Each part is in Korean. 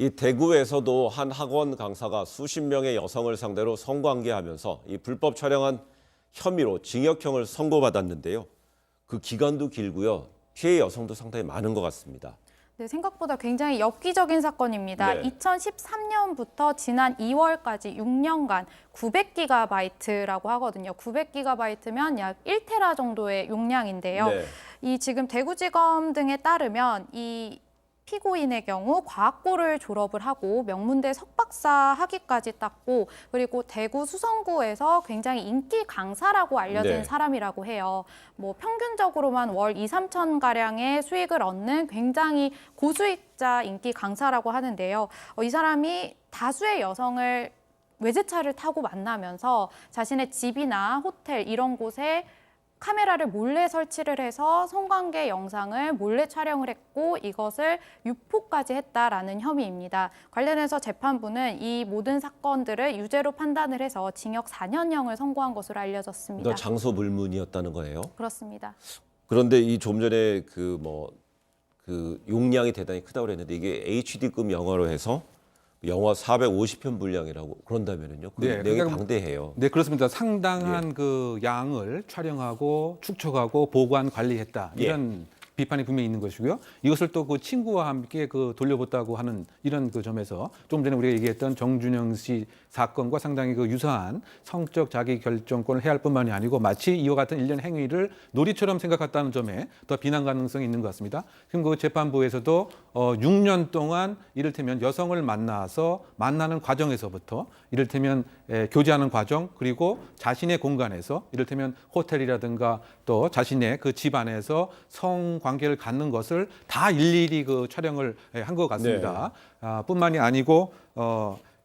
이 대구에서도 한 학원 강사가 수십 명의 여성을 상대로 성관계하면서 이 불법 촬영한 혐의로 징역형을 선고받았는데요. 그 기간도 길고요. 피해 여성도 상당히 많은 것 같습니다. 네, 생각보다 굉장히 엽기적인 사건입니다. 네. 2013년부터 지난 2월까지 6년간 900GB라고 하거든요. 900GB면 약 1테라 정도의 용량인데요. 네. 이 지금 대구지검 등에 따르면 이 피고인의 경우 과학고를 졸업을 하고 명문대 석박사 학위까지 땄고 그리고 대구 수성구에서 굉장히 인기 강사라고 알려진 네. 사람이라고 해요. 뭐 평균적으로만 월 2, 3천 가량의 수익을 얻는 굉장히 고수익자 인기 강사라고 하는데요. 이 사람이 다수의 여성을 외제차를 타고 만나면서 자신의 집이나 호텔 이런 곳에 카메라를 몰래 설치를 해서 성관계 영상을 몰래 촬영을 했고 이것을 유포까지 했다라는 혐의입니다. 관련해서 재판부는 이 모든 사건들을 유죄로 판단을 해서 징역 4년형을 선고한 것으로 알려졌습니다. 장소 불문이었다는 거예요. 그렇습니다. 그런데 이 좀 전에 그 용량이 대단히 크다고 그랬는데 이게 HD급 영화로 해서 영화 450편 분량이라고 그런다면은요. 그 내용이 그러니까 방대해요. 네, 그렇습니다. 상당한 그 양을 촬영하고 축적하고 보관 관리했다. 이런 비판이 분명히 있는 것이고요. 이것을 또 그 친구와 함께 그 돌려봤다고 하는 이런 그 점에서 조금 전에 우리가 얘기했던 정준영 씨 사건과 상당히 그 유사한 성적 자기 결정권을 해야 할 뿐만이 아니고 마치 이와 같은 일련 행위를 놀이처럼 생각했다는 점에 더 비난 가능성이 있는 것 같습니다. 지금 그 재판부에서도 6년 동안 이를테면 여성을 만나서 만나는 과정에서부터 이를테면 교제하는 과정 그리고 자신의 공간에서 이를테면 호텔이라든가 또 자신의 그 집 안에서 성관계를 갖는 것을 다 일일이 그 촬영을 한 것 같습니다. 뿐만이 아니고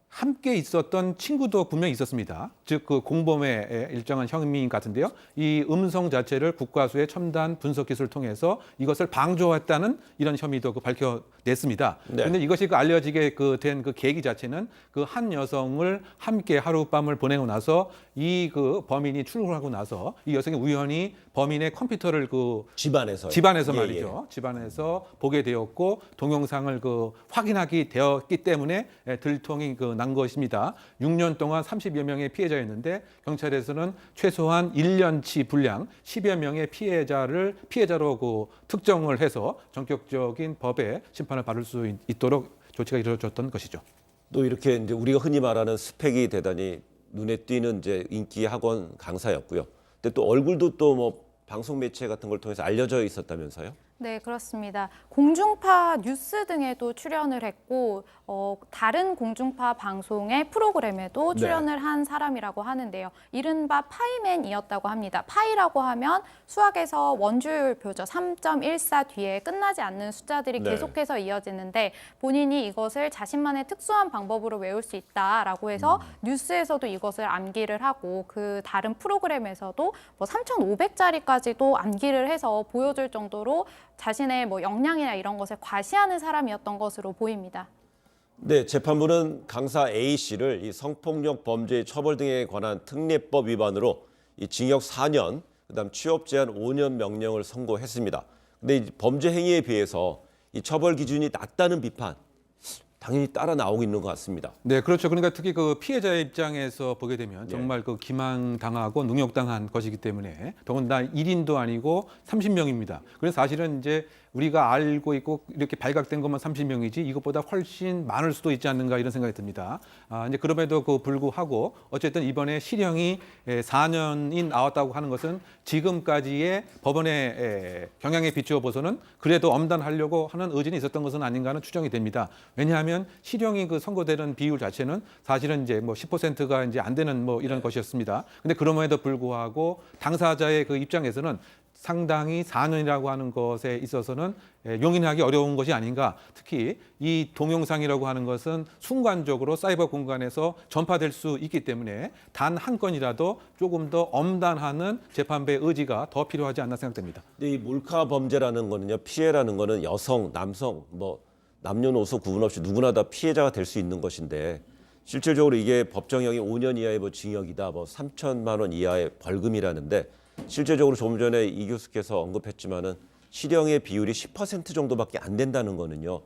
함께 있었던 친구도 분명히 있었습니다. 즉 그 공범의 일정한 혐의 같은데요. 이 음성 자체를 국과수의 첨단 분석 기술을 통해서 이것을 방조했다는 이런 혐의도 밝혀냈습니다. 그런데 이것이 그 알려지게 된 그 계기 자체는 그 한 여성을 함께 하룻밤을 보내고 나서 이 그 범인이 출근하고 나서 이 여성이 우연히 범인의 컴퓨터를 집안에서 말이죠. 집안에서 보게 되었고 동영상을 확인하게 되었기 때문에 들통이 난 것입니다. 6년 동안 30여 명의 피해자였는데 경찰에서는 최소한 1년치 분량 10여 명의 피해자로 특정을 해서 전격적인 법의 심판을 받을 수 있도록 조치가 이루어졌던 것이죠. 또 이렇게 이제 우리가 흔히 말하는 스펙이 대단히 눈에 띄는 이제 인기 학원 강사였고요. 근데 또 얼굴도 또 뭐 방송 매체 같은 걸 통해서 알려져 있었다면서요? 네, 그렇습니다. 공중파 뉴스 등에도 출연을 했고 다른 공중파 방송의 프로그램에도 출연을 한 사람이라고 하는데요. 이른바 파이맨이었다고 합니다. 파이라고 하면 수학에서 원주율표죠. 3.14 뒤에 끝나지 않는 숫자들이 계속해서 이어지는데 본인이 이것을 자신만의 특수한 방법으로 외울 수 있다라고 해서 뉴스에서도 이것을 암기를 하고 그 다른 프로그램에서도 뭐 3,500자리까지도 암기를 해서 보여줄 정도로 자신의 뭐 역량이나 이런 것을 과시하는 사람이었던 것으로 보입니다. 네, 재판부는 강사 A 씨를 이 성폭력 범죄 처벌 등에 관한 특례법 위반으로 이 징역 4년, 그다음 취업 제한 5년 명령을 선고했습니다. 근데 이 범죄 행위에 비해서 이 처벌 기준이 낮다는 비판 당연히 따라 나오고 있는 것 같습니다. 네, 그렇죠. 그러니까 특히 그 피해자의 입장에서 보게 되면 정말 그 기망당하고 능욕당한 것이기 때문에 더군다나 1인도 아니고 30명입니다. 그래서 사실은 이제 우리가 알고 있고 이렇게 발각된 것만 30명이지 이것보다 훨씬 많을 수도 있지 않는가 이런 생각이 듭니다. 이제 그럼에도 불구하고 어쨌든 이번에 실형이 4년이 나왔다고 하는 것은 지금까지의 법원의 경향에 비추어 보서는 그래도 엄단하려고 하는 의지는 있었던 것은 아닌가 하는 추정이 됩니다. 왜냐하면 실형이 선고되는 비율 자체는 사실은 이제 뭐 10%가 이제 안 되는 뭐 이런 것이었습니다. 근데 그럼에도 불구하고 당사자의 그 입장에서는 상당히 4년이라고 하는 것에 있어서는 용인하기 어려운 것이 아닌가. 특히 이 동영상이라고 하는 것은 순간적으로 사이버 공간에서 전파될 수 있기 때문에 단 한 건이라도 조금 더 엄단하는 재판부의 의지가 더 필요하지 않나 생각됩니다. 근데 이 몰카 범죄라는 거는요, 피해라는 거는 여성, 남성, 뭐 남녀노소 구분 없이 누구나 다 피해자가 될 수 있는 것인데 실질적으로 이게 법정형이 5년 이하의 뭐 징역이다, 뭐 3천만 원 이하의 벌금이라는데 실제적으로 조금 전에 이 교수께서 언급했지만은 실형의 비율이 10% 정도밖에 안 된다는 거는요.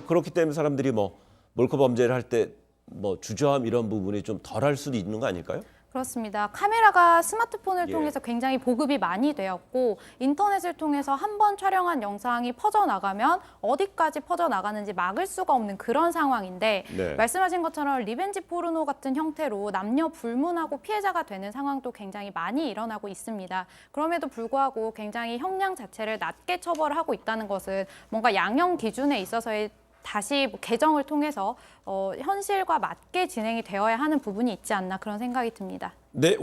그렇기 때문에 사람들이 뭐 몰카 범죄를 할 때 뭐 주저함 이런 부분이 좀 덜할 수도 있는 거 아닐까요? 그렇습니다. 카메라가 스마트폰을 예. 통해서 굉장히 보급이 많이 되었고 인터넷을 통해서 한 번 촬영한 영상이 퍼져나가면 어디까지 퍼져나가는지 막을 수가 없는 그런 상황인데 네. 말씀하신 것처럼 리벤지 포르노 같은 형태로 남녀 불문하고 피해자가 되는 상황도 굉장히 많이 일어나고 있습니다. 그럼에도 불구하고 굉장히 형량 자체를 낮게 처벌을 하고 있다는 것은 뭔가 양형 기준에 있어서의 다시 뭐 개정을 통해서 현실과 맞게 진행이 되어야 하는 부분이 있지 않나 그런 생각이 듭니다. 네.